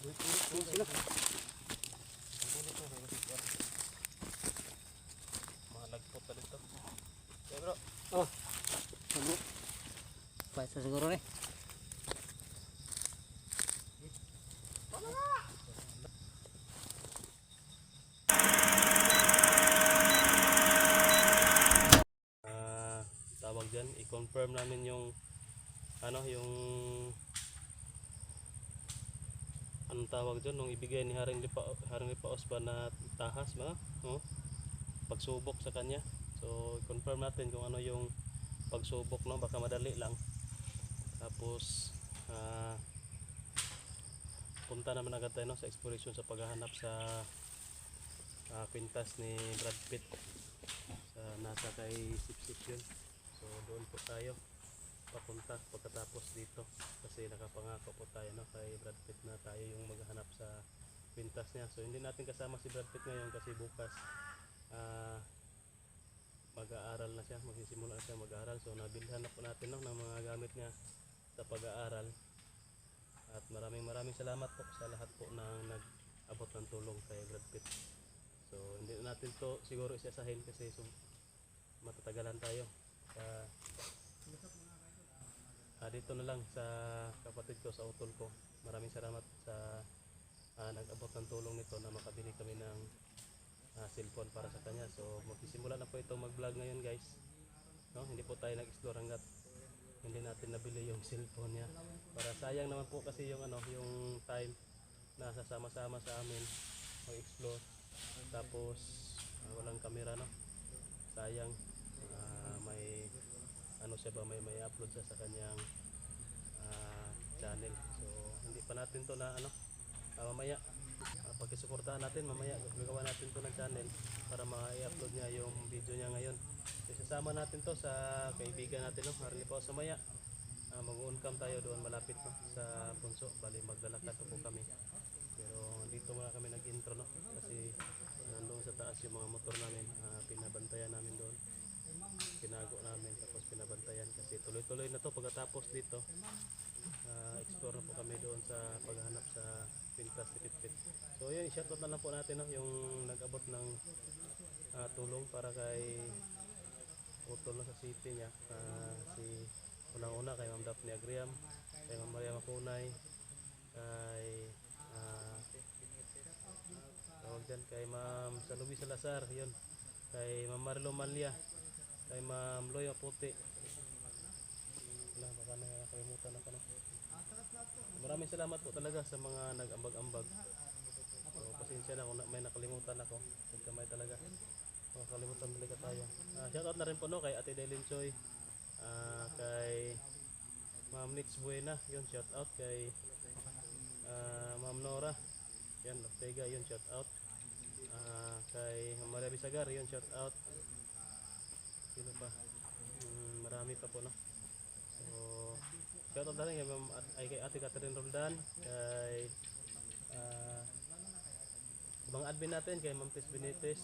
Sila. Malagpot na dito. Okay bro. Oh. Ano? Pahit sa siguro ni. Tawag dyan, i-confirm namin yung ano, yung anong tawag dyan, nung ibigay ni Haring Lipaos ba na tahas ba? No? Pagsubok sa kanya. So, i-confirm natin kung ano yung pagsubok, no? Baka madali lang. Tapos, punta naman agad tayo, no, sa exploration sa paghahanap sa kwintas ni Brad Pitt. Nasa kay Sip yun. So, doon po tayo papunta pagkatapos dito kasi nakapangako po tayo, no, kay Brad Pitt na tayo yung maghahanap sa kwintas niya. So hindi natin kasama si Brad Pitt ngayon kasi bukas mag-aaral na siya, magsisimula na siya mag-aaral. So nabilhan na po natin, no, ng mga gamit niya sa pag-aaral. At maraming salamat po sa lahat po ng nag-abot ng tulong kay Brad Pitt. So hindi natin to siguro isasahin kasi matatagalan tayo. Dito na lang sa kapatid ko, sa utol ko. Maraming salamat sa nag-abot ng tulong nito na makabili kami ng cellphone para sa kanya. So magsisimula na po ito mag-vlog ngayon guys, no? Hindi po tayo nag-explore hanggat hindi natin nabili yung cellphone niya. Para sayang naman po kasi yung ano, yung time na sasama-sama sa amin mag-explore. Tapos walang camera, no? Sayang. May ano siya ba, may upload siya sa kanyang channel. So hindi pa natin to na ano, mamaya pagkisuportahan natin, mamaya gagawa natin to ng channel para ma-i-upload niya yung video niya ngayon. So isasama natin to sa kaibigan natin, no, Haring Lipaos. Mamaya mag-uncam tayo doon malapit, no, sa Punso. Bali maglalakad po kami. Pero dito muna kami nag-intro, no, kasi nandoon sa taas yung mga motor namin, pinabantayan namin doon. Tinago namin tapos pinabantayan kasi tuloy-tuloy na to pagkatapos dito. Explore na po kami doon sa paghahanap sa kwintas ni Pitpit. So yun, shoutout na lang po natin, no, yung nag-abot ng tulong para kay utol, no, sa city niya. Si unang-una kay Ma'am Daphne Agriam, kay Ma'am Maria Mapunay, kay tawag dyan, kay Ma'am Salubi Salazar, yun, kay Ma'am Marilo Malia, kay Ma'am Loy Puti. Baka nakalimutan ako, no? Maraming salamat po talaga sa mga nag-ambag-ambag. So pasensya na kung may nakalimutan ako. Pagkamay talaga, makakalimutan talaga tayo. Shoutout na rin po, no, kay Ate Dailin Choy, kay Ma'am Nitz Buena, yun, shoutout. Kay Ma'am Nora, yan, Ortega, yun, shoutout. Kay Maria Bisagar, yun, shoutout. Sino pa? Marami pa po, no? So shoutout na rin kay Ate Catherine Roldan, kay mga admin natin, kay Ma'am Tess Benitez,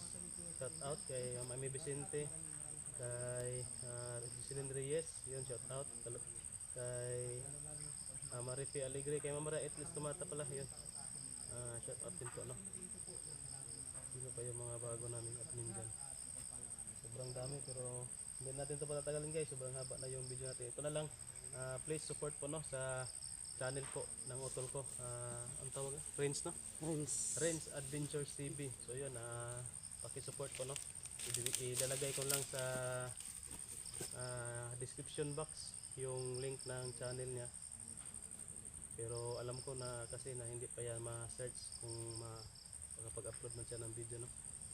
shoutout. Kay Ma'am Amy Vicente, kay Jocelyn Reyes, yun, shoutout. Kay Marifi Alegre, kay Ma'am Mara Etlis Tumata pala, yun, shoutout din po, no? Sino pa yung mga bago naming admin dyan? Sobrang dami pero hindi natin ito patatagalin guys, sobrang haba na yung video natin. Ito na lang, please support po, no, sa channel po ng utol ko. Ang tawag, Renz, no? Renz Adventures TV. So yun, paki-support po, no? Ilalagay ko lang sa description box yung link ng channel niya. Pero alam ko na kasi na hindi pa yan ma-search kung makapag-upload man siya ng video, no?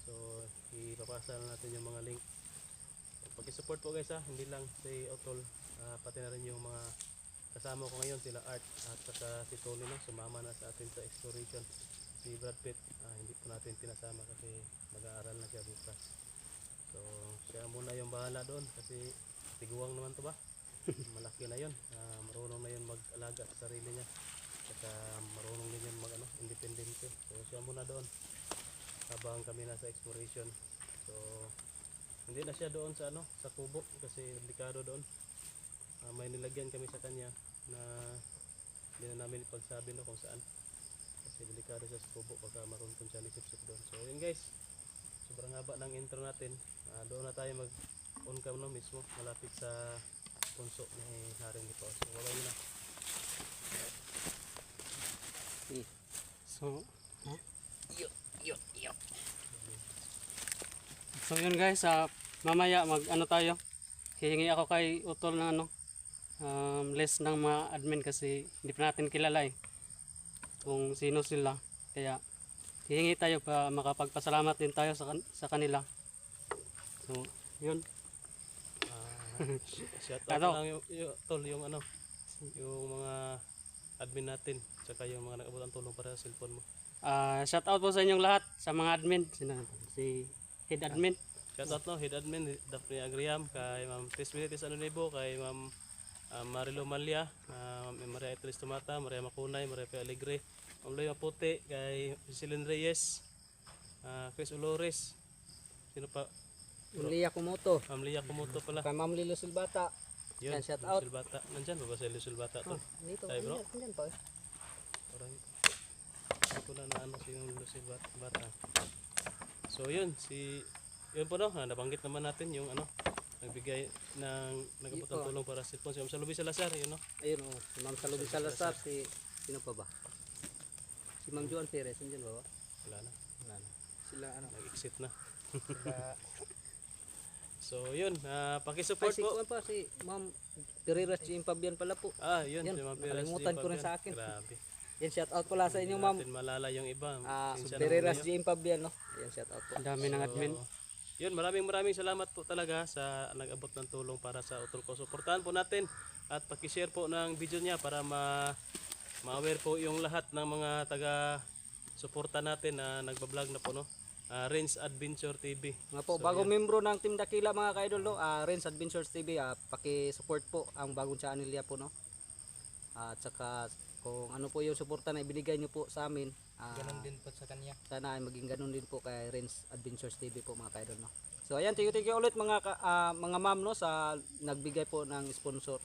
So ipapasa na natin yung mga link. Paki-support po guys, hindi lang si Utol, pati na rin yung mga kasama ko ngayon, sila Art at saka si Tony, no, sumama na sa atin sa exploration. Si Brad Pitt, hindi po natin pinasama kasi mag-aaral na siya bukas. So siya muna yung bahala doon kasi tiguang naman to ba? Malaki na yun, marunong na yun mag-alaga sa sarili niya. Saka marunong din yun independente. So siya muna doon habang kami nasa exploration. So hindi na siya doon sa sa kubo kasi delikado doon. May nilagyan kami sa kanya na hindi na namin ipagsabi, no, kung saan. So Kasi delikado siya sa kubo, baka maruntun siya ni Sip doon. So yun guys, sobrang haba ng intro natin. Doon na tayo mag on cam no mismo, malapit sa punso ni Haring Lipaw. So wala yun na. Eh, So, yo. so yun guys, mamaya mag ano tayo. Hihingi ako kay Utol na list ng mga admin kasi hindi pa natin kilala kung sino sila. Kaya hihingi tayo pa makapagpasalamat din tayo sa kanila. So, yun. Shout out Ano? lang yung ano, yung mga admin natin, tsaka yung mga nag-abot ng tulong para sa cellphone mo. Shout out po sa inyong lahat, sa mga admin. Si head admin. Shout out no, head admin Daphne Agriam, kay Ma'am Tisbilitis Anonibo, kay Ma'am Marilo Malia, Ma'am Maria Etris Tumata, Maria Makunay, Maria P. Alegre, Ma'am Loy Maputi, kay Cecilin Reyes, Chris Olores, sino pa? Lia Kumoto. Ma'am Lia Kumuto pala. Kay Ma'am Lilo Silbata. Yun, Yan, shout out. Lucille Bata. Nandyan ba si Lucille Bata to? Dito, Tayo, bro. andyan pa. Parang hindi ko na naano si yung Lucille Bata. So yun, yun po no, nabanggit naman natin yung ano, nagbigay ng nagabot ng tulong para sa cellphone. Si Ma'am Salubi Salazar, yun no? Ayun oh, si Ma'am Salubi Salazar, sino pa ba? Si Ma'am Joan Perez, andyan ba? Wala na. Wala na. Sila ano? Nag-exit na. Sila So yun, pakisupport si po. Kuan pa si Ma'am Pereira G. Pabian pala po. Yun, Yan, si Ma'am Perez. nakalimutan ko rin sa akin. Grabe. Yan, shout out pala sa inyo, Hindi Ma'am. natin malala yung iba. Si Sinsya Pereira naman G. Pabian, no? Yan, shout out po. Ang dami ng admin. Yun, maraming salamat po talaga sa nag-abot ng tulong para sa Utol ko. Suportahan po natin at paki-share po ng video niya para ma-aware po yung lahat ng mga taga-suporta natin na nagbablog na po, no? Renz Adventure TV. Nga po, So, bagong yan. membro ng Team Dakila mga ka-idol, no? Renz Adventures TV, paki-support po ang bagong channel niya po, no? At saka kung ano po yung suporta na ibinigay niyo po sa amin, Ganon din po sa kanya. sana ay maging ganun din po kay Renz Adventures TV po mga ka-idol, no? So ayan, thank you ulit mga ma'am, no, sa nagbigay po ng sponsor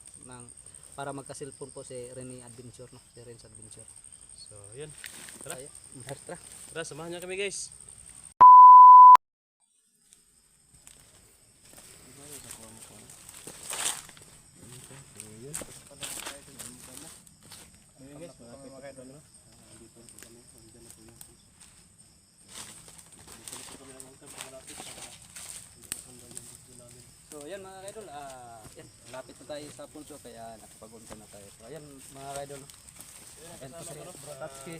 para magka-cellphone po si Rene Adventure, no? Si Renz Adventure. So, yun. Tara, Ayan, tara. tara, samahan niyo kami guys. Ayun guys, malapit na po kami. Dito po kami, nandiyan na po yung puso. Dito na po kami ng ungkap, malapit sa hindi po sundan yung video namin. So ayan mga ka-idol, yan, lapit na tayo sa punso kaya nakapag-on na tayo. So ayan mga ka-idol, no? Ayan, kasama ko, no? Bro Tatsuki.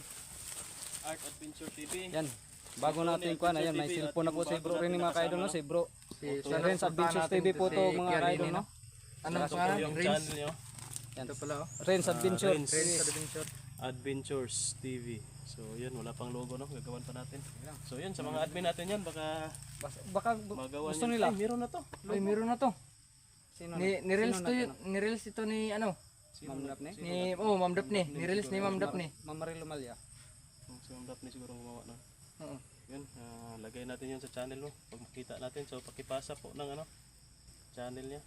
Art Adventure TV. Yan. Bago natin kuan, ayan, may cellphone na po si Bro Rene mga ka-idol, no? Si Bro. Si Renz Adventures TV po to mga ka-idol, no? Ano Ito po pangalan? yung Renz? channel nyo. Yan. Ito pala oh. Renz Adventure. Renz. Renz Adventure. Adventures TV. So yun, wala pang logo, no? Gagawan pa natin. So yun, sa mga admin natin yan, baka Baka magawa gusto niyo. nila. Ay, meron na to. Ay, meron na to. Sino Ni-reels to yun. Ni-reels ito ni ano? Ma'am Daphne? Ma'am Daphne. Ni-reels ni Ma'am Daphne. Ma'am Marilo Malia. Si Ma'am Daphne siguro gumawa na. Oo. Yun, lagay natin yun sa channel mo. Pag makita natin, so pakipasa po ng ano, channel niya.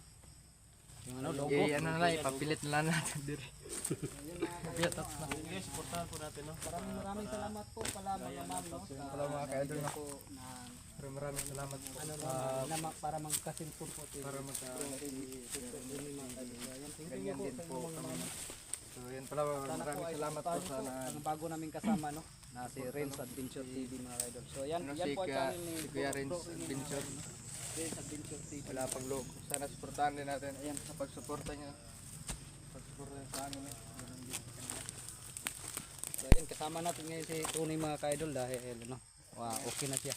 Yung ano, logo. Ano na lang, ipapilit na lang natin dire. Ayun guys, supportahan po natin, no? Maraming salamat po pala mga ma'am, no? Pala mga ka-idol na. Po ng Maraming salamat po. para magka-cellphone po. Para magka Thank ganyan you din po po sa inyo, kami. mga So yan pala, maraming salamat po sa ang bago naming kasama, no? Na si Renz Adventure TV mga idol. So yan, ano, yan si po ang Kuya, channel ni si Kuya Bro Renz Rene, Adventure. Renz Adventure TV. Wala pang logo. Sana suportahan din natin. Ayan, sa pagsuporta niya. Pagsuporta niya sa amin. Ganun din sa kanya. So yan, kasama natin ngayon si Tony mga ka-idol dahil ano, okay na siya.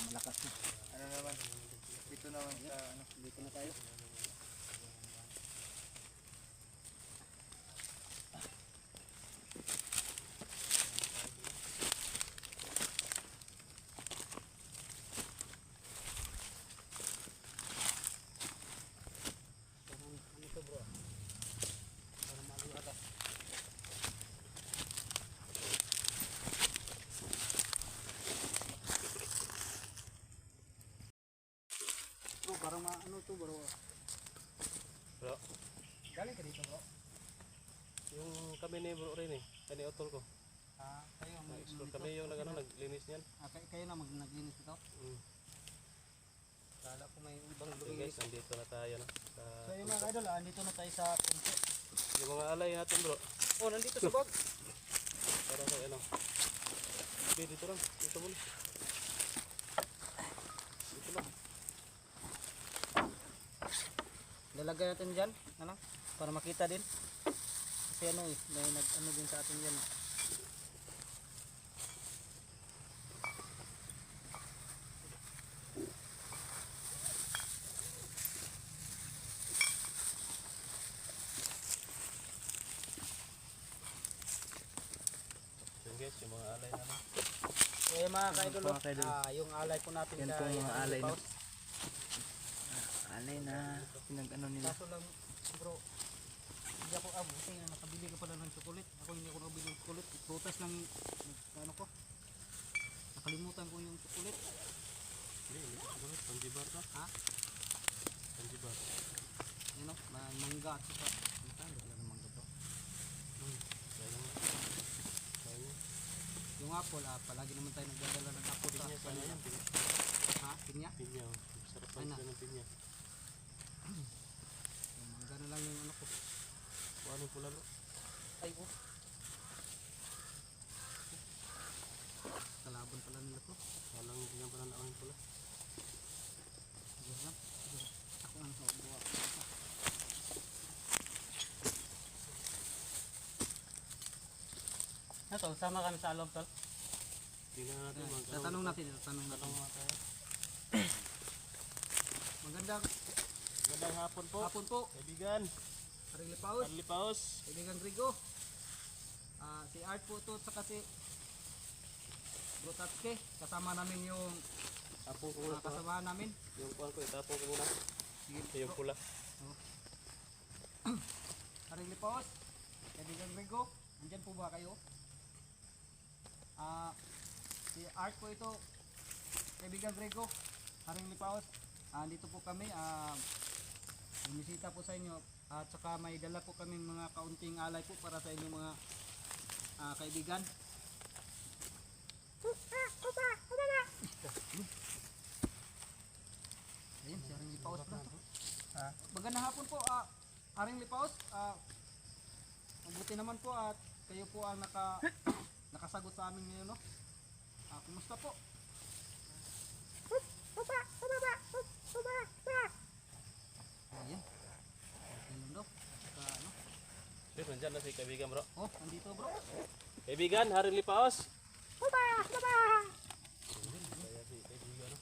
Malakas na. Ano naman? Dito naman sa ano. Dito na tayo. Bro, parang ano to bro? Bro, Galing ka dito bro? yung kami ni Bro Rene, kani utol ko. Kayo ang Nag-explore kami yung naglinis niyan. kayo na naglinis ito. Mm. Kala ko may ibang So luminis. guys, nandito na tayo no. So yung mga idol, andito na tayo sa punto. Yung mga alay natin bro. Oh, nandito sa bag. Para sa ano. Okay, dito lang. Dito muna. Dito lang. Lalagay natin dyan, ano, para makita din. Kasi ano eh, may nag-ano din sa atin yan. So guys, yung mga alay namin. Eh mga kaidol, mga kaidol. yung alay po natin Yan kay po mga alay na. Paus. Alay na pinag-ano nila. Kaso lang bro, hindi ako buti na nakabili ka pala ng chocolate. Ako hindi ako nakabili ng chocolate. Prutas lang ano ko. Nakalimutan ko yung chocolate. Hindi, siguro. Sanjibar ka? Ha? Sanjibar. You know, may mangga at saka ano ka ng mangga to. Kaya naman. Kaya niya. Yung apple, palagi naman tayo nagdadala ng apple sa Pinya sana yan. Ha? Pinya? Pinya. Oh. Sarap pa Ay na. sila ng pinya. Yung mangga na lang yung ano ko. Kung anong pula bro? Ay oh. Kalaban pala nila to. Walang binabaran na ang pula. Siguro lang. Siguro. Ako ang sa buwa. Ito, sama kami sa loob tol. Tingnan natin. Tatanong natin. Tatanong natin. Tanong mga tayo. Magandang Magandang hapon po. hapon po. Kaibigan. Haring Lipaos. Carly Paus. Kaibigan Grigo. Si Art po ito. Saka si Bro Tatsuke. Kasama namin yung Tapong ko muna po. kasama namin. Yung kuhan ko, itapong ko muna. Sige, Yung pula. Haring Lipaos. Kaibigan Grigo. Andyan po ba kayo? Si Art po ito. Kaibigan Grigo. Haring Lipaos. Dito po kami. Bumisita po sa inyo. At saka may dala po kami mga kaunting alay po para sa inyo mga kaibigan. Ayun, si Haring Lipaos po. Magandang hapon po, Haring Lipaos. Mabuti naman po at kayo po ang nakasagot sa amin ngayon, no? Kumusta po? Ayan. Okay lang daw. Saka, ano? Sir, nandyan na si kaibigan bro. Oh, nandito bro. Kaibigan, Harry Paus. Kaya si kaibigan no.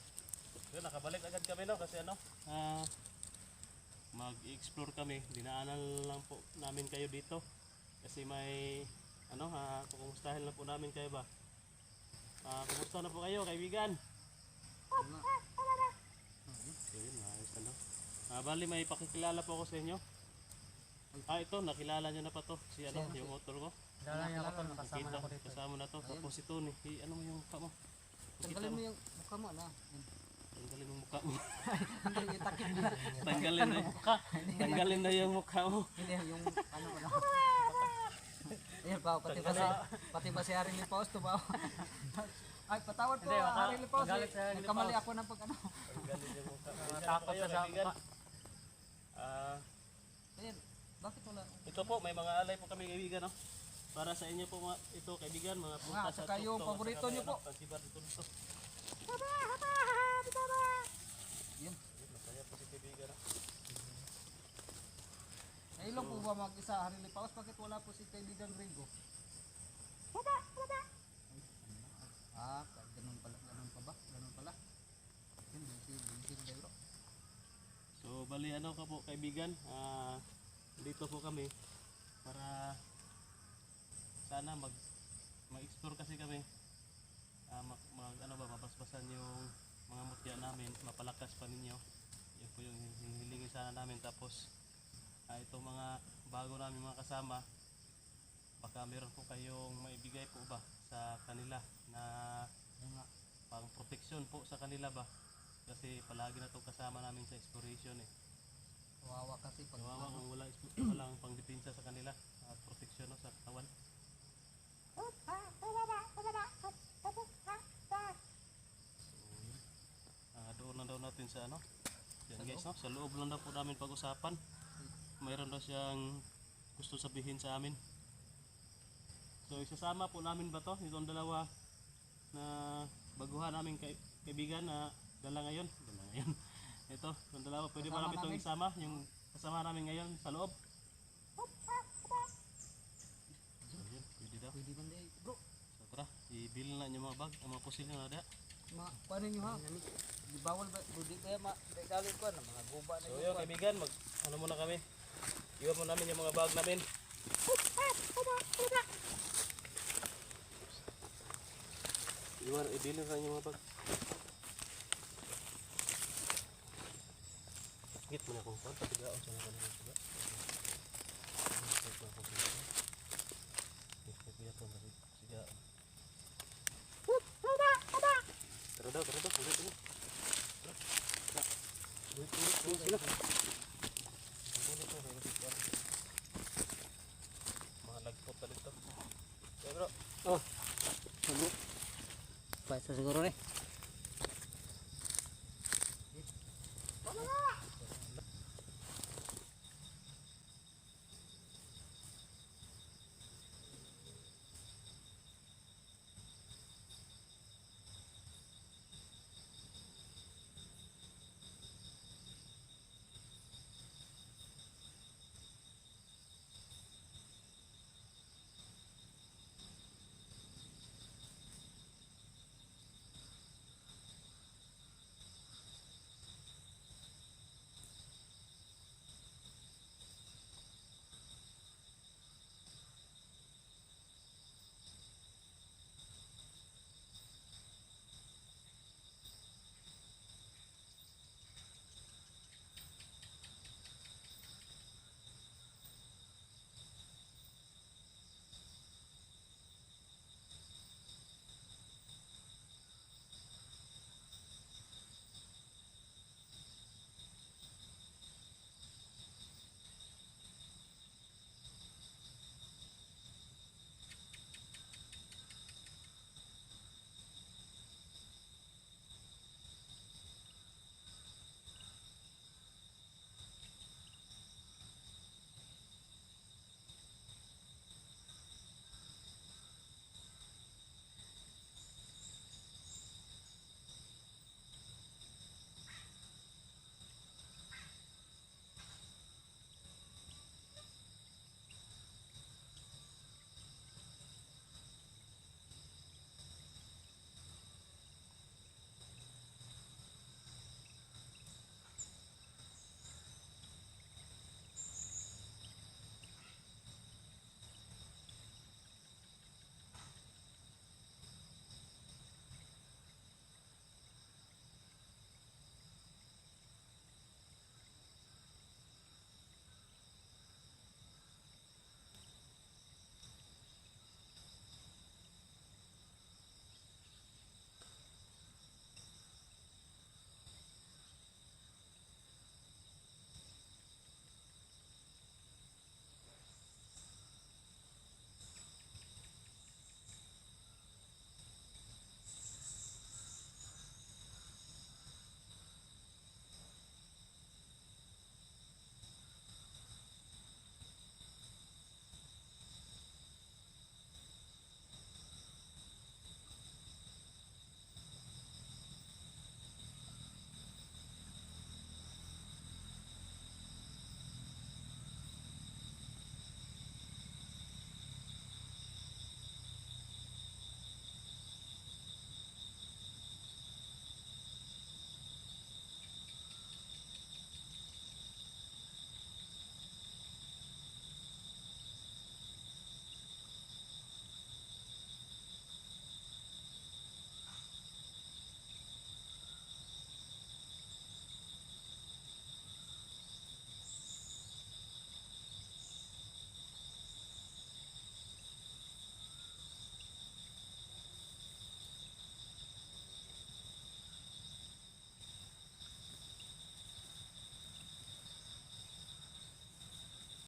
Yun, nakabalik agad kami no kasi ano, mag-explore kami. Dinaanan lang po namin kayo dito. Kasi may ano, kukumustahin lang po namin kayo ba. Kumusta na po kayo kaibigan? Ano nga? So yun, ayos ano. Bali may pakikilala po ako sa inyo. Ito, nakilala nyo na pa to. Si ano, yung motor ko. Dala niya ako tol, kasama Kita, na ako dito. kasama na to. Tapos ito ni, ano mo yung mukha mo? Tanggalin mo yung mukha mo, na. Yan. Tanggalin mo mukha mo. Hindi, yung takip mo. Tanggalin na yung mukha. Tanggalin na yung mukha mo. Hindi, yung ano mo na. Ayan pa, pati ba si Haring Lipaos to ba? Ay, patawad po, Hindi, Haring Lipaos. magalit si Haring Nagkamali Lipaos. ako ng pag ano. Tanggalin yung mukha. Takot Kayo, na sa kaibigan. mukha. Ayan, bakit wala? Ito po, may mga alay po kami kaibigan. No? Para sa inyo po ito kaibigan, mga prutas at saka yung tuktok, at paborito saka nyo may po. ano, pagsibar dito dito. Yan. Masaya po si kaibigan. No? Ay, ilang po ba mag-isa Haring Lipaos? Bakit wala po si kaibigan Gringo? Ganun pala, ganun pa ba? Ganun pala. Yan, busy tayo bro. So bali ano ka po kaibigan, dito po kami para sana mag-explore kasi kami. Ano ba, mapaspasan yung mga mutya namin, mapalakas pa ninyo. Yan po yung hihilingin sana namin. Tapos itong mga bago namin mga kasama, baka meron po kayong maibigay po ba sa kanila na pang protection po sa kanila ba, kasi palagi na itong kasama namin sa exploration eh. Kawawa kasi pag Kawawa kung walang pangdepensa sa kanila at protection no, sa katawan. sa ano. Yan guys, no? Sa loob lang daw po namin pag-usapan. Mayroon daw siyang gusto sabihin sa amin. So isasama po namin ba to? Itong dalawa na baguhan namin kaibigan na dala ngayon. Dala ngayon. Ito, itong dalawa pwede ba namin itong isama? Yung kasama namin ngayon sa loob. So yun, pwede daw. Pwede ba na bro? So tara, i-bill na yung mga bag, ang mga pusil na nada. Paano nyo ha? Di bawal ba? Di ba ma-regalin ko na mga guba na So yun kaibigan, ano muna kami. Iwan mo namin yung mga bag namin. I-bill na yung mga bag. Git mo na kung saan, patigaon sa mga kanina sila. Tara daw, ulit mo. Mga lagpot na dito. Okay bro. Paisa siguro rin.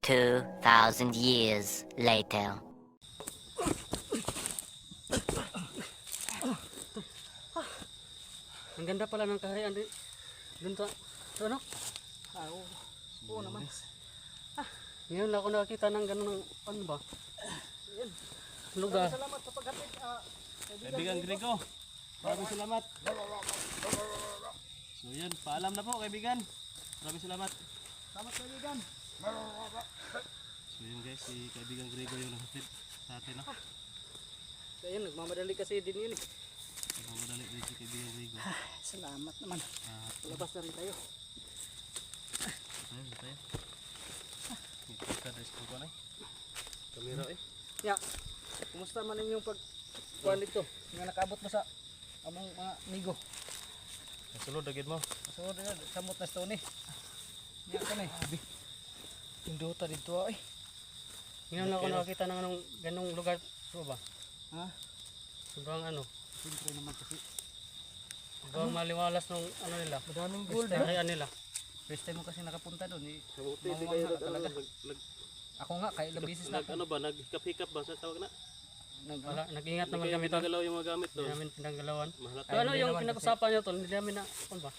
Two thousand years later. Ang ganda pala ng kaharian Doon to. Ito ano? Ah, oo. Oo naman. Ngayon lang ako nakakita ng ganun ng ano ba? Lugar. Salamat sa paghatid. Kaibigan Grego, maraming salamat. So yun, paalam na po kaibigan. Maraming salamat. Salamat kaibigan. So yun guys, si kaibigan Grego yung naghatid sa atin. No? So ayun, nagmamadali kasi din yun eh. Ibang madali rin si kaibigan Grego. Salamat naman. Labas na rin tayo. Tayo. Ito ka guys po na. Kamera eh. Ya, kumusta man yung pagkuhan dito? Nga nakaabot mo sa among mga migo. Nasulod agad mo. So, samot na stone eh. Nga ka na eh. Yung dota dito ay. Ngayon lang ako nakakita ng anong ganung lugar. So ba? Ha? Sobrang ano? Siyempre naman kasi. Sobrang maliwalas ng ano nila. Madaming gold Kaya nila. First time mo kasi nakapunta doon eh. Kamuti, di Mawawala kayo ka talaga. Ako nga, kahit ilang beses na ako. ano ba, naghikap-hikap ba sa tawag na? Wala, nag-ingat Hindi naman kayo kami tol. pinagalaw yung mga gamit Hindi doon. namin pinanggalawan. Mahalata. So, ano yung pinag-usapan nyo tol? Hindi namin na, ano ba?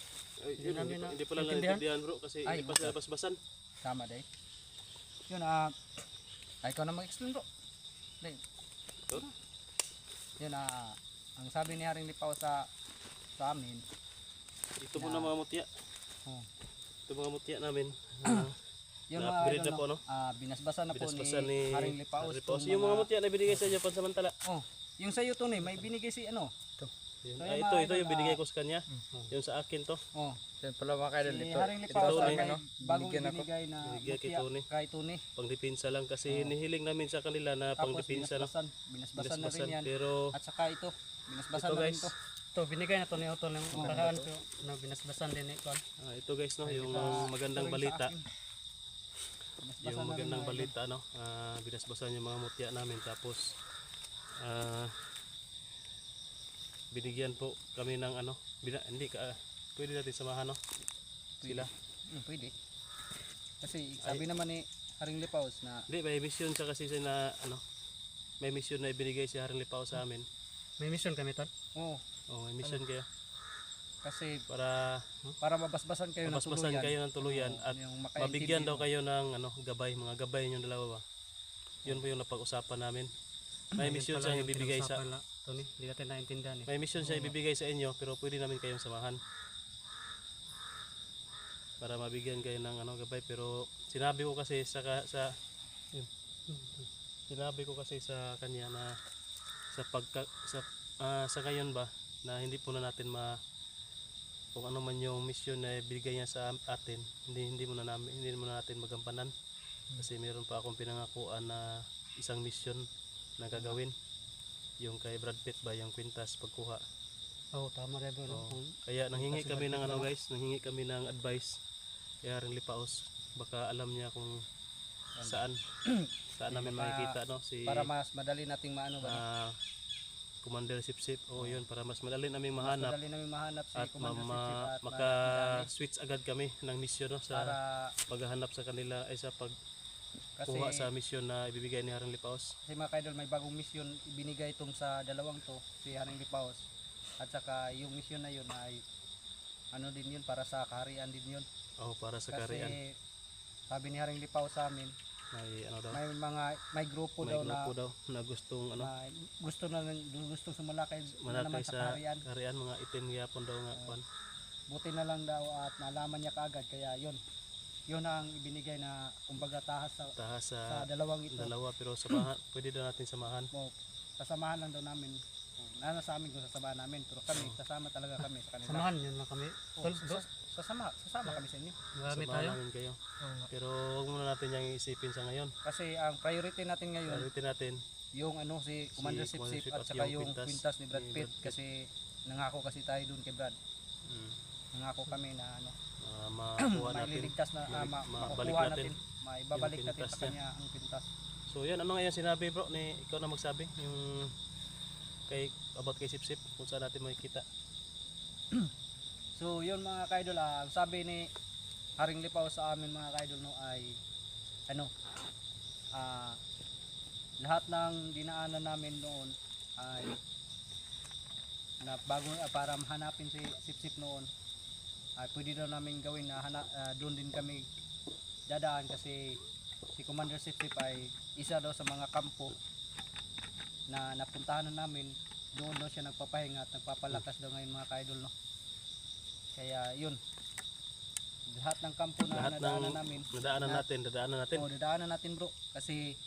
Ay, yun, namin hindi pala naintindihan. naintindihan bro kasi Ay, hindi pa sila basbasan. Tama day. Yun ay ikaw na mag-explain bro. Day. Ito? Yun ang sabi ni Haring Lipaw sa amin. Ito muna mga mutya. Oh. Ito mga mutya namin. Yung Na-upgrade mga na po, no? binasbasan na po Binasbasan ni Haring Lipaw. Yung mga mutya na binigay sa inyo pansamantala. Oh, yung sa iyo to ni may binigay si ano? Ito. Yun. So, Ah, yung ito mga yung idol, binigay ko sa kanya. Yung sa akin to. Oh, Yan pala mga kaidol si dito. Haring Ito Lipaw sa Tony, may ano? bagong Binigyan ako. binigay na Binigyan kay mutya Tony. kay Tony. Pangdepensa lang kasi hinihiling namin sa kanila na Tapos pangdepensa no. binasbasan na rin yan. Pero At saka ito, binasbasan ito na rin guys, to. Ito, binigay na to ni Otol yung nakaraan ko na binasbasan din ni Kwan. ito guys no, yung magandang Ito rin sa balita. akin. Binasbasan Yung na rin magandang mga idol. balita no, binasbasan yung mga mutya namin tapos binigyan po kami ng ano, hindi ka pwede natin samahan no. Sila. Pwede. Kasi sabi naman ni Haring Lipaws na Hindi, may mission siya kasi siya na ano, may mission na ibinigay si Haring Lipaw sa amin. May mission kami tol. oh, Oh, may mission kayo kasi para para mabasbasan kayo ng mabasbasan tuluyan. kayo ng tuluyan Oo, at yung makaintindi mabigyan daw mo. kayo ng ano, gabay, mga gabay yung dalawa ba. Yun po yung napag-usapan namin. May mission siya ibibigay sa Tony, hindi natin naintindihan eh. may mission siya ibibigay sa inyo pero pwede namin kayong samahan. Para mabigyan kayo ng ano, gabay pero sinabi ko kasi yun. Sinabi ko kasi sa kanya na sa ngayon ba na hindi po na natin kung ano man yung mission na ibigay niya sa atin, hindi mo na natin magampanan kasi meron pa akong pinangakuan na isang mission na gagawin yung kay Brad Pitt ba yung kwintas pagkuha. Oo, tama rin bro. Oo. Kaya nanghingi kami ng ano guys, nanghingi kami ng advice kay Haring Lipaos, baka alam niya kung saan namin makikita no si Para mas madali nating maano ba? Commander Sipsip. Yun para mas madali namin Mas mahanap madali namin mahanap si at Commander Sipsip at maka-switch agad kami ng mission no, sa para paghahanap sa kanila ay sa kasi pagkuha sa mission na ibibigay ni Haring Lipaos. kasi mga kaidol may bagong mission ibinigay itong sa dalawang to si Haring Lipaos at saka yung mission na yun ay ano din yun para sa kaharian din yun Para sa kasi karian. sabi ni Haring Lipaos sa amin May ano daw, may grupo may daw grupo daw na gustong ano, na gusto sumalakay na naman manakay sa sa kaharian. karian, mga itim yapon daw nga kwan. Buti na lang daw at nalaman niya kaagad kaya yun ang ibinigay na kumbaga tahas Tahas sa sa dalawang ito. dalawa pero samahan, pwede daw natin samahan. Sasamahan lang daw namin. Nasa amin kung sasamahan namin pero kami sasama talaga kami sa kanila. Samahan yun lang kami. Tol, Sasama kami sa inyo. marami Samahan tayo. namin kayo. Pero huwag muna natin yung isipin sa ngayon. Kasi ang priority natin ngayon Priority natin yung si Commander Commander Sipsip Sip at at saka yung yung kwintas kwintas ni Brad ni Pitt Brad Pitt. kasi nangako kasi tayo doon kay Brad. mm, Nangako kami na makuha natin. maililigtas na mabalik makukuha natin natin, maibabalik yung natin kwintas sa kanya ang kwintas. So yan, ano nga yan sinabi bro, ikaw na magsabi yung about kay Sipsip kung saan natin makikita. So yun mga kaidol, ang sabi ni Haring Lipaw sa amin mga kaidol no ay lahat ng dinaanan namin noon ay na bago para mahanapin si Sipsip noon pwede daw namin gawin na doon din kami dadaan kasi si Commander Sipsip ay isa daw sa mga kampo na napuntahan na namin. Doon daw siya nagpapahinga at nagpapalakas daw ngayon mga ka-idol, no. Kaya yun, lahat ng kampo na Lahat nadaanan ng namin, dadaanan natin. dadaanan natin bro, kasi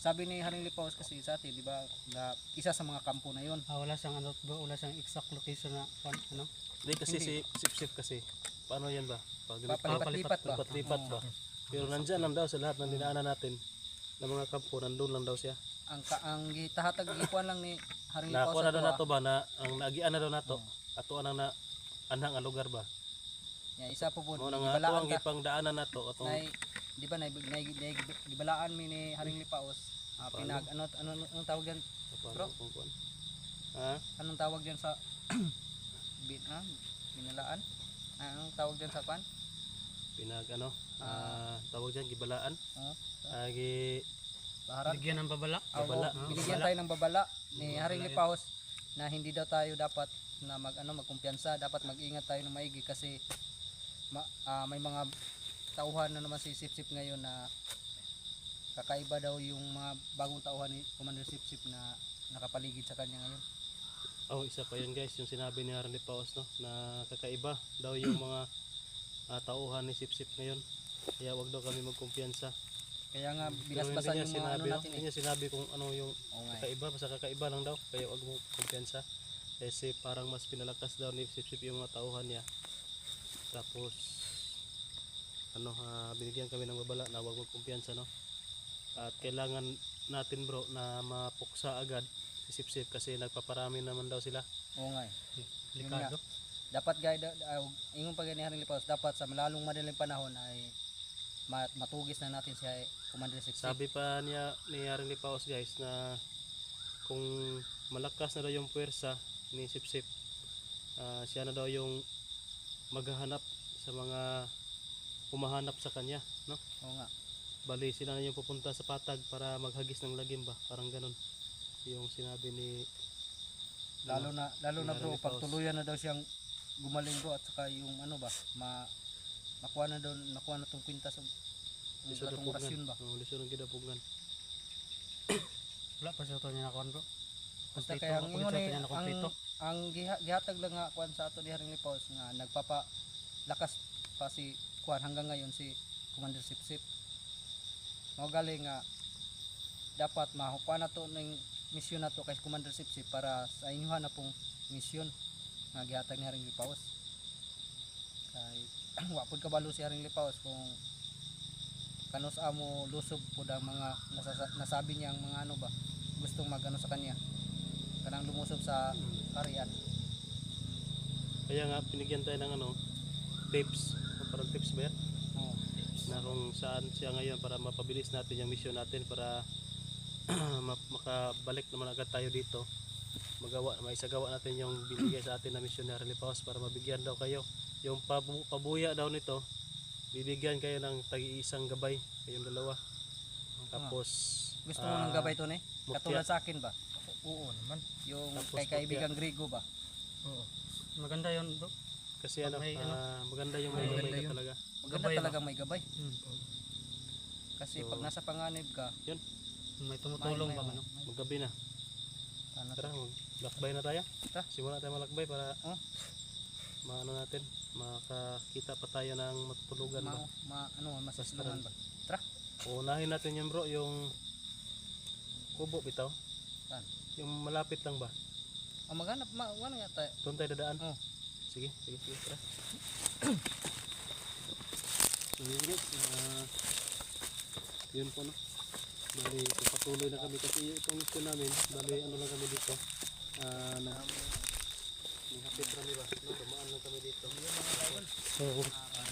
sabi ni Haring Lipaos kasi sa atin, di ba, na isa sa mga kampo na yun. Wala siyang ano bro, wala siyang exact location na ano. Hindi kasi si Sip kasi paano yan ba? Papalipat-lipat ba? Lipat ba? Pero nandyan lang daw sa lahat ng dinaanan natin ng mga kampo, nandun lang daw siya. Ang gitahatag ikuan lang ni Haring Lipaos Nakuha na daw ato, nato ba na ang nagian na daw nato ato anang na anang ang lugar ba? isa po po, Mo nang ato gibalaan ang ka. gipang daanan nato atong Di ba, gibalaan mi ni Haring Lipaos. Anong tawag yan? Bro? Ha? Anong tawag yan sa binalaan? Anong tawag yan sa kwan? Tawag diyan gibalaan. Oo. Agi Baharan? Bigyan ng babala. babala. Binigyan tayo ng babala ni Haring Lipaos na hindi daw tayo dapat na magkumpiyansa, dapat mag-ingat tayo ng maigi kasi may mga tauhan na naman si Sipsip ngayon na kakaiba daw yung mga bagong tauhan ni Commander Sipsip na nakapaligid sa kanya ngayon. Isa pa yun guys, yung sinabi ni Haring Lipaos, no, na kakaiba daw yung mga tauhan ni Sipsip ngayon. Kaya wag daw kami magkumpiyansa. Kaya nga Pero binasbasan yung mga ano no? natin Hindi niya sinabi kung ano yung Oo nga eh. kakaiba, basta kakaiba lang daw. Kaya wag mo kumpiyansa. Kasi parang mas pinalakas daw ni Sipsip yung mga tauhan niya. Tapos binigyan kami ng babala na wag magkumpiyansa, no. At kailangan natin bro na mapuksa agad si Sipsip kasi nagpaparami naman daw sila. Oo nga eh. Yun nga. Delikado. Dapat guys, ingon pa ni Haring Lipaos, dapat sa malalong madaling panahon ay matugis na natin si Commander Sipsip. Sabi pa niya ni Haring Lipaos guys na kung malakas na daw yung puwersa ni Sipsip, siya na daw yung maghahanap sa mga humahanap sa kanya, no? Oo nga. Bali sila na yung pupunta sa patag para maghagis ng lagim ba, parang ganun yung sinabi ni Lalo na bro, Lipaos. pag tuluyan na daw siyang gumaling bro, at saka yung ano ba, nakuha na tong kwintas ng Lisod gatong ng rasyon ba. Lisod ng gidapugan. Wala pa siya ito niya nakuhan bro. Basta Kompleto, kaya ang ingon kompleto eh, niya na kompleto. ang gihatag lang nga kuan sa ato ni Haring Lipaos nga nagpapalakas pa si kuan hanggang ngayon si Commander Sipsip. Mao gali nga dapat mahukuan na to ng misyon na to kay Commander Sipsip para sa inyuhan na pong misyon nga gihatag ni Haring Lipaos. Kay wa pud kabalo si Haring Lipaos kung kanus amo lusob pud ang mga nasabi niya ang mga ano ba gustong magano sa kanya kanang lumusob sa karian. Kaya nga pinigyan tayo ng tips, parang tips ba yan? Oo. Na kung saan siya ngayon para mapabilis natin yung mission natin para makabalik naman agad tayo dito, maisagawa natin yung binigay sa atin na mission ni Haring Lipaos para mabigyan daw kayo yung pabuya daw nito, bibigyan kayo ng tagi-isang gabay kayong dalawa. Tapos Gusto mo ng gabay to ne? mutya. Katulad sa akin ba? Oo naman. Yung Tapos kay kaibigang Grigo ba? Oo. Maganda yun bro. kasi may maganda yung may Maganda gabay ka yun. talaga. Maganda Gabay ba? talagang may gabay. Kasi So, pag nasa panganib ka, May tumutulong may- ba man? Maggabi na. ano Tara, maglakbay na tayo. Tara. Simula tayo malakbay para Oh. maano natin, makakita pa tayo ng matutulugan ba. masasalaman ba? Tara. Unahin natin yan bro, yung kubo bitaw. Saan? Yung malapit lang ba? Maghanap ano nga tayo? Doon tayo dadaan. Oh. Sige, tara. So yun guys, yun po no. Bali, patuloy na kami kasi itong mission namin, bali ano lang kami dito. Hapit kami ba? No, dumaan lang kami dito. So,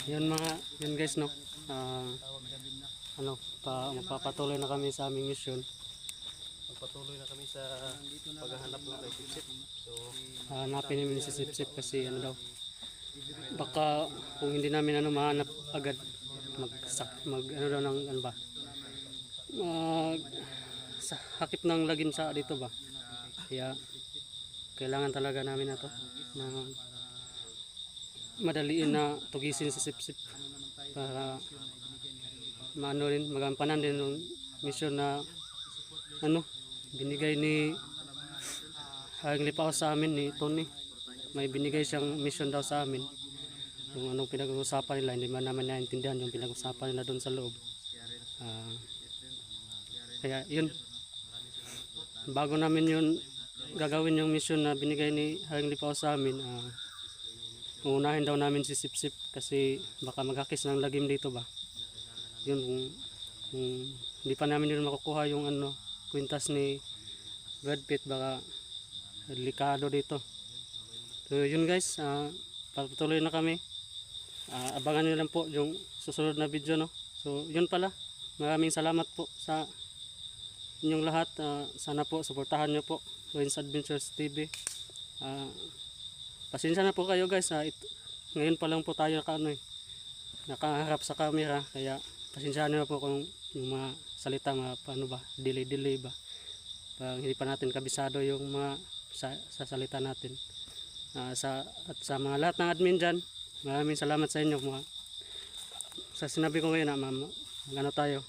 yun guys no. Magpapatuloy na kami sa aming mission. Magpatuloy na kami sa paghahanap ng kay Sipsip. So, Hanapin namin si Sipsip kasi ano daw. Baka kung hindi namin mahanap agad ano daw ng ano ba. Hakip ng lagim sa dito ba. Kaya kailangan talaga namin na to na madaliin na tugisin si Sipsip para maano rin, magampanan din yung mission na ano, binigay ni Haring Lipaw sa amin ni Tony. May binigay siyang mission daw sa amin. Yung anong pinag-uusapan nila, hindi man naman naintindihan yung pinag-uusapan nila doon sa loob. Kaya yun, bago namin yun gagawin yung mission na binigay ni Haring Lipaw sa amin, uunahin daw namin si Sipsip kasi baka maghakis ng lagim dito ba. Yun, kung hindi pa namin yun makukuha yung ano, kwintas ni Brad Pitt, baka delikado dito. So yun guys, patuloy na kami. Abangan nyo lang po yung susunod na video, no. So yun pala, maraming salamat po sa inyong lahat. Sana po suportahan nyo po Ren's Adventures TV. Pasensya na po kayo guys, ngayon pa lang po tayo nakaharap sa camera, kaya pasensya na po kung yung mga salita paano ba, delay ba, pag hindi pa natin kabisado yung mga sa salita natin. At sa mga lahat ng admin dyan, maraming salamat sa inyo sa sinabi ko ngayon na tayo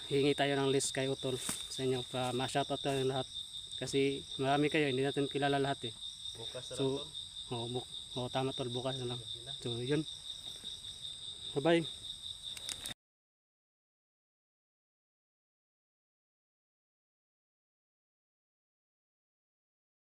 hingi tayo ng list kay Utol sa inyo para ma-shoutout tayo lahat. Kasi marami kayo, hindi natin kilala lahat eh. Bukas na So, lang to. tama tol, bukas na lang. So, yun. Bye-bye.